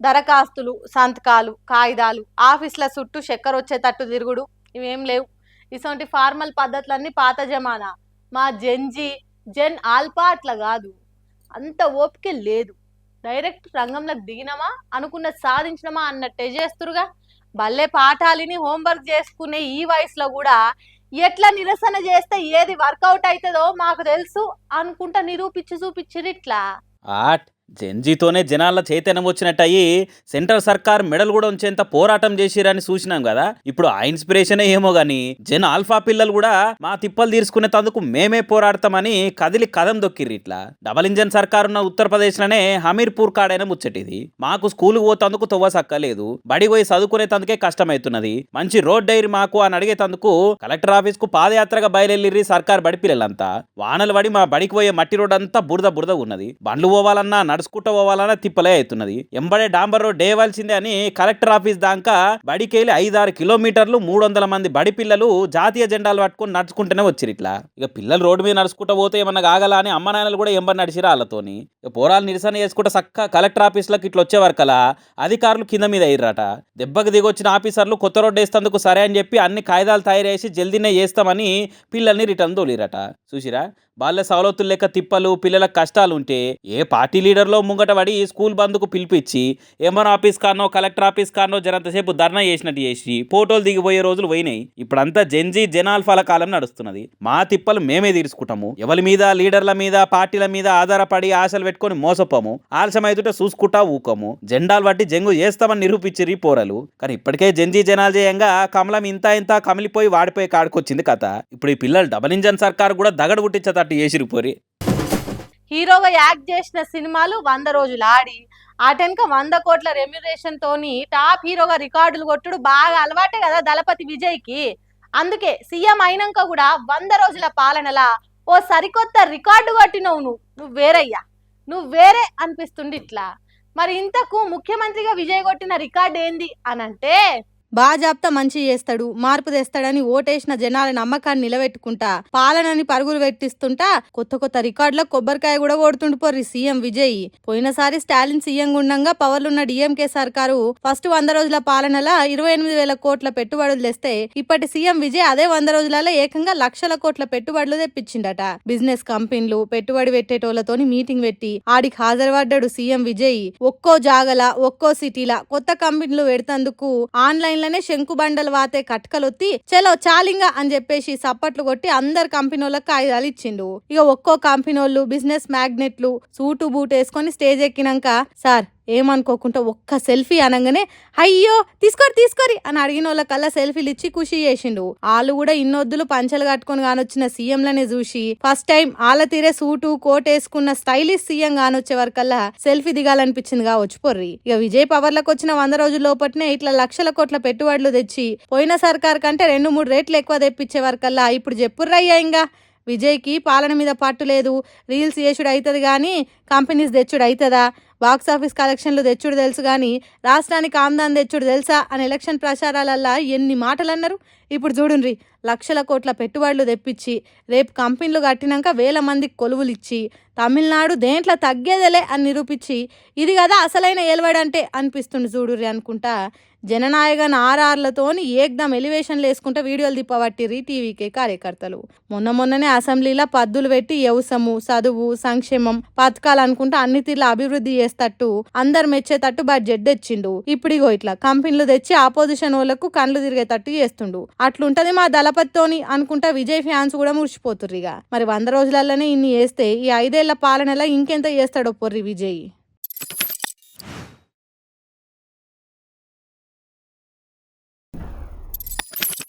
దరఖాస్తులు, సంతకాలు, కాగితాలు, ఆఫీసుల చుట్టూ చక్కర వచ్చేటట్టు తిరుగుడు ఇవేం లేవు. ఇటువంటి ఫార్మల్ పద్ధతులన్నీ పాత జమానా. మా జెన్ ఆల్ఫా అట్లా కాదు, అంత ఓపిక లేదు. డైరెక్ట్ రంగంలోకి దిగినమా అనుకున్న సాధించినమా అన్నట్టే చేస్తురుగా. భలే పాఠాలిని హోంవర్క్ చేసుకునే ఈ వయసులో కూడా ఎట్లా నిరసన చేస్తే ఏది వర్కౌట్ అవుతుందో మాకు తెలుసు అనుకుంటా నిరూపించి చూపించిరు ఇట్లా. ఆట్ జెన్జీతోనే జనాల చైతన్యం వచ్చినట్టయి సెంట్రల్ సర్కార్ మెడల్ కూడా ఉంచేంత పోరాటం చేసిరని చూసినాం కదా. ఇప్పుడు ఆ ఇన్స్పిరేషనే ఏమో గాని జెన్ ఆల్ఫా పిల్లలు కూడా మా తిప్పలు తీర్చుకునే తందుకు మేమే పోరాడతామని కదిలి కదం దొక్కిర్రు. ఇట్లా డబల్ ఇంజన్ సర్కార్ ఉన్న ఉత్తరప్రదేశ్లోనే హమీర్పూర్ కాడైన ముచ్చటిది. మాకు స్కూల్కి పోతందుకు తొవ్వసక్కలేదు, బడి పోయి చదువుకునే తందుకే కష్టమవుతున్నది, మంచి రోడ్ డైరీ మాకు అని అడిగేతందుకు కలెక్టర్ ఆఫీస్ కు పాదయాత్రగా బయలుదేరి సర్కార్ బడి పిల్లలంతా. వానలు పడి మా బడికి పోయే మట్టి రోడ్ అంతా బురద బురద ఉన్నది, బండ్లు పోవాలన్నా నడుచుకుంటూ పోవాలన్నా తిప్పలే అవుతున్నది. ఎంబడే డాంబర్ రోడ్ వేయవలసిందే అని కలెక్టర్ ఆఫీస్ దాకా బడికెళ్ళి 5-6 కిలోమీటర్లు 300 మంది బడి పిల్లలు జాతీయ జెండాలు పట్టుకుని నడుచుకుంటూనే వచ్చిరు. ఇట్లా ఇక పిల్లలు రోడ్డు మీద నడుచుకుంటూ పోతే ఏమన్నా కాగల అని అమ్మ నాయనలు కూడా ఎంబడి నడిచిరా వాళ్ళతోని. ఇక పోరాలు నిరసన చేసుకుంటే చక్క కలెక్టర్ ఆఫీస్లోకి ఇట్లా వచ్చేవరకలా అధికారులు కింద మీద అయ్యారట. దెబ్బకి దిగొచ్చిన ఆఫీసర్లు కొత్త రోడ్డు వేస్తందుకు సరే అని చెప్పి అన్ని కాయిదాలు తయారు చేసి జల్దీనే చేస్తామని పిల్లల్ని రిటర్న్ తోలిరట. చూసిరా బాల్య సవలతులు లెక్క తిప్పలు, పిల్లలకు కష్టాలు ఉంటే ఏ పార్టీ లీడర్లో ముంగట పడి స్కూల్ బంద్కు పిలిపించి ఎంఆర్ ఆఫీస్ కానో కలెక్టర్ ఆఫీస్ కానో జరంతసేపు ధర్నా చేసినట్టు చేసి ఫోటోలు దిగిపోయే రోజులు పోయినాయి. ఇప్పుడంతా జెన్జీ జనాల్ఫాల కాలం నడుస్తున్నది. మా తిప్పలు మేమే తీర్చుకుంటాము, ఎవరి మీద లీడర్ల మీద పార్టీల మీద ఆధారపడి ఆశలు పెట్టుకొని మోసపోము, ఆలస్యమైతుంటే చూసుకుంటా ఊకోము, జెండాలు బట్టి జంగు చేస్తామని నిరూపించిరి పోరలు. కానీ ఇప్పటికే జెన్జీ జనాలు చేయంగా కమలం ఇంత కమిలిపోయి వాడిపోయి కాడుకొచ్చింది కథ. ఇప్పుడు ఈ పిల్లలు డబల్ ఇంజన్ సర్కార్ కూడా దగడు పుట్టించట చేసిరు పోరి. హీరోగా యాక్ట్ చేసిన సినిమాలు 100 రోజులు ఆడి ఆటెనక 100 కోట్ల రెమ్యునరేషన్ తోని టాప్ హీరోగా రికార్డులు కొట్టుడు బాగా అలవాటే కదా దళపతి విజయ్కి. అందుకే సీఎం అయినాక కూడా 100 రోజుల పాలనలా ఓ సరికొత్త రికార్డు కొట్టినవు. నువ్వు వేరయ్యా, నువ్వు వేరే అనిపిస్తుంది ఇట్లా. మరి ఇంతకు ముఖ్యమంత్రిగా విజయ్ కొట్టిన రికార్డు ఏంది అనంటే, బాజాప్తా మంచి చేస్తాడు, మార్పు తెస్తాడని ఓటేసిన జనాల నమ్మకాన్ని నిలబెట్టుకుంటా పాలనని పరుగులు పెట్టిస్తుంటా కొత్త రికార్డులకు కొబ్బరికాయ కూడా కొడుతుండిపోర్రి సీఎం విజయ్. పోయినసారి స్టాలిన్ సీఎం గుండంగా పవర్లున్న డిఎంకే సర్కారు ఫస్ట్ 100 రోజుల పాలనలా 28,000 కోట్ల పెట్టుబడులు తెస్తే ఇప్పటి సీఎం విజయ్ అదే 100 రోజులలో ఏకంగా లక్షల కోట్ల పెట్టుబడులు తెప్పించిండట. బిజినెస్ కంపెనీలు పెట్టుబడి పెట్టేటోళ్లతోని మీటింగ్ పెట్టి ఆడికి హాజరుపడ్డాడు సీఎం విజయ్. ఒక్కో జాగల ఒక్కో సిటీలా కొత్త కంపెనీలు పెడతందుకు ఆన్లైన్ శంకు బండలు వాతే కట్కలొత్తి చలో చాలింగా అని చెప్పేసి సప్పట్లు కొట్టి అందరు కంపెనీలకు కాగితాలు ఇచ్చిండు. ఇక ఒక్కో కంపెనీలు బిజినెస్ మ్యాగ్నెట్లు సూటు బూట్ వేసుకొని స్టేజ్ ఎక్కినాక సార్ ఏమనుకోకుండా ఒక్క సెల్ఫీ అనగానే అయ్యో తీసుకోరి అని అడిగిన వాళ్ళకల్లా సెల్ఫీలు ఇచ్చి ఖుషి చేసిండు. వాళ్ళు కూడా ఇన్నొద్దులు పంచలు కట్టుకుని కానొచ్చిన సీఎంలనే చూసి ఫస్ట్ టైం ఆల తీరే సూటు కోట్ వేసుకున్న స్టైలిష్ సీఎం కానొచ్చే వరకల్లా సెల్ఫీ దిగాలనిపించింది కావచ్చు పొర్రి. ఇక విజయ్ పవర్లకు వచ్చిన 100 రోజుల లోపట్నే ఇట్లా లక్షల కోట్ల పెట్టుబడులు తెచ్చి పోయిన సర్కార్ కంటే 2-3 రేట్లు ఎక్కువ తెప్పించే వరకల్లా ఇప్పుడు చెప్పుర్రయ్యా. ఇంకా విజయ్కి పాలన మీద పట్టు లేదు, రీల్స్ చేసుడు అవుతుంది కానీ కంపెనీస్ తెచ్చుడు అవుతుందా, బాక్సాఫీస్ కలెక్షన్లు తెచ్చుడు తెలుసు కానీ రాష్ట్రానికి ఆమ్దాన్ తెచ్చుడు తెలుసా అని ఎలక్షన్ ప్రచారాలల్లా ఎన్ని మాటలు అన్నారు. ఇప్పుడు చూడుండ్రి లక్షల కోట్ల పెట్టుబడులు తెప్పించి రేపు కంపెనీలు కట్టినాక 1000 మందికి కొలువులు ఇచ్చి తమిళనాడు దేంట్లో తగ్గేదేలే అని నిరూపించి ఇది కదా అసలైన ఏలవాడంటే అనిపిస్తుంది చూడుర్రి అనుకుంటా జననాయగన్ ఆర్ఆర్లతోని ఏకదం ఎలివేషన్లు వేసుకుంటా వీడియోలు తిప్పబట్టిర్రి టీవీకే కార్యకర్తలు. మొన్ననే అసెంబ్లీలో పద్దులు పెట్టి వ్యవసాయము చదువు సంక్షేమం పథకాలు అనుకుంటా అన్ని తీర్ల అభివృద్ధి చేస్తట్టు అందరు మెచ్చేటట్టు బడ్జెట్ తెచ్చిండు. ఇప్పుడిగో ఇట్లా కంపెనీలు తెచ్చి ఆపోజిషన్ వాళ్ళకు కళ్ళు తిరిగేటట్టు చేస్తుండు. అట్లుంటది మా దళపతితోని అనుకుంటా విజయ్ ఫ్యాన్స్ కూడా మురిసిపోతుర్రిగా. మరి 100 రోజులలోనే ఇన్ని చేస్తే ఈ 5 ఏళ్ల పాలనలో ఇంకెంత చేస్తాడో పొర్రి విజయ్.